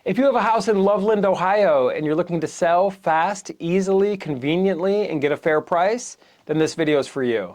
If you have a house in Loveland, Ohio, and you're looking to sell fast, easily, conveniently, and get a fair price, then this video is for you.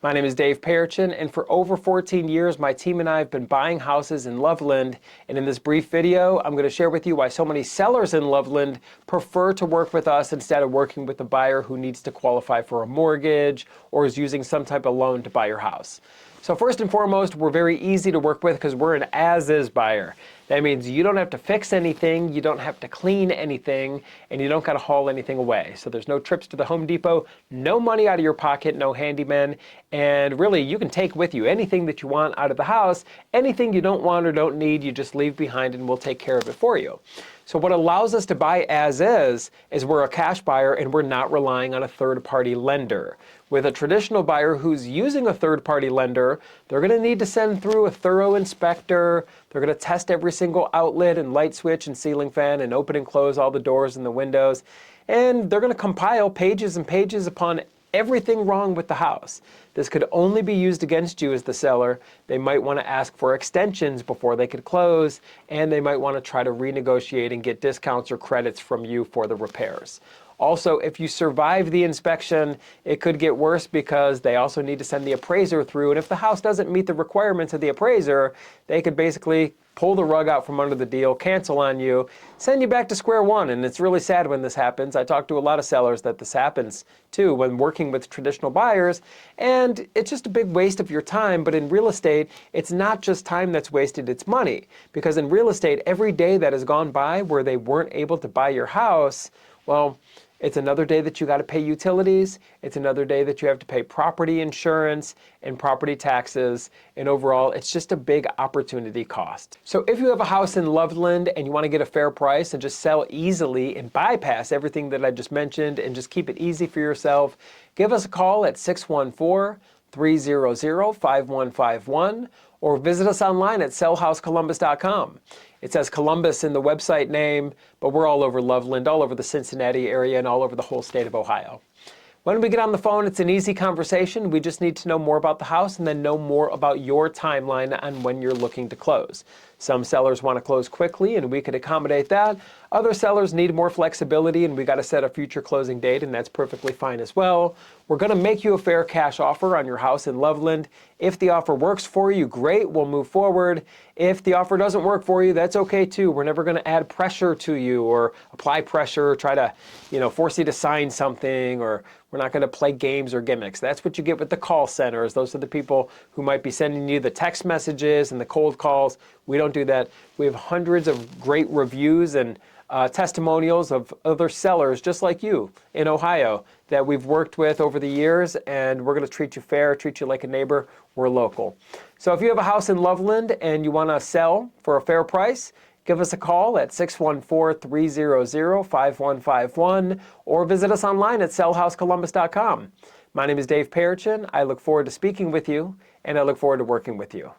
My name is Dave Perichin, and for over 14 years, my team and I have been buying houses in Loveland. And in this brief video, I'm going to share with you why so many sellers in Loveland prefer to work with us instead of working with a buyer who needs to qualify for a mortgage or is using some type of loan to buy your house. So first and foremost, we're very easy to work with because we're an as-is buyer. That means you don't have to fix anything, you don't have to clean anything, and you don't got to haul anything away. So there's no trips to the Home Depot, no money out of your pocket, no handyman, and really you can take with you anything that you want out of the house. Anything you don't want or don't need, you just leave behind and we'll take care of it for you. So what allows us to buy as is we're a cash buyer and we're not relying on a third-party lender. With a traditional buyer who's using a third-party lender, they're going to need to send through a thorough inspector. They're going to test every single outlet and light switch and ceiling fan and open and close all the doors and the windows. And they're going to compile pages and pages upon everything wrong with the house. This could only be used against you as the seller. They might want to ask for extensions before they could close, and they might want to try to renegotiate and get discounts or credits from you for the repairs. Also, if you survive the inspection, it could get worse because they also need to send the appraiser through. And if the house doesn't meet the requirements of the appraiser, they could basically pull the rug out from under the deal, cancel on you, send you back to square one. And it's really sad when this happens. I talk to a lot of sellers that this happens too when working with traditional buyers. And it's just a big waste of your time. But in real estate, it's not just time that's wasted, it's money. Because in real estate, every day that has gone by where they weren't able to buy your house, well, it's another day that you got to pay utilities. It's another day that you have to pay property insurance and property taxes. And overall, it's just a big opportunity cost. So if you have a house in Loveland and you want to get a fair price and just sell easily and bypass everything that I just mentioned and just keep it easy for yourself, give us a call at 614-300-5151 or visit us online at sellhousecolumbus.com. It says Columbus in the website name, but we're all over Loveland, all over the Cincinnati area, and all over the whole state of Ohio. When we get on the phone, it's an easy conversation. We just need to know more about the house and then know more about your timeline on when you're looking to close. Some sellers want to close quickly, and we could accommodate that. Other sellers need more flexibility, and we got to set a future closing date, and that's perfectly fine as well. We're going to make you a fair cash offer on your house in Loveland. If the offer works for you, great, we'll move forward. If the offer doesn't work for you, that's okay too. We're never going to add pressure to you or apply pressure or try to, force you to sign something, or we're not going to play games or gimmicks. That's what you get with the call centers. Those are the people who might be sending you the text messages and the cold calls. We don't do that. We have hundreds of great reviews and testimonials of other sellers just like you in Ohio that we've worked with over the years, and we're going to treat you fair, treat you like a neighbor. We're local. So if you have a house in Loveland and you want to sell for a fair price, give us a call at 614-300-5151 or visit us online at sellhousecolumbus.com. My name is Dave Perichin. I look forward to speaking with you, and I look forward to working with you.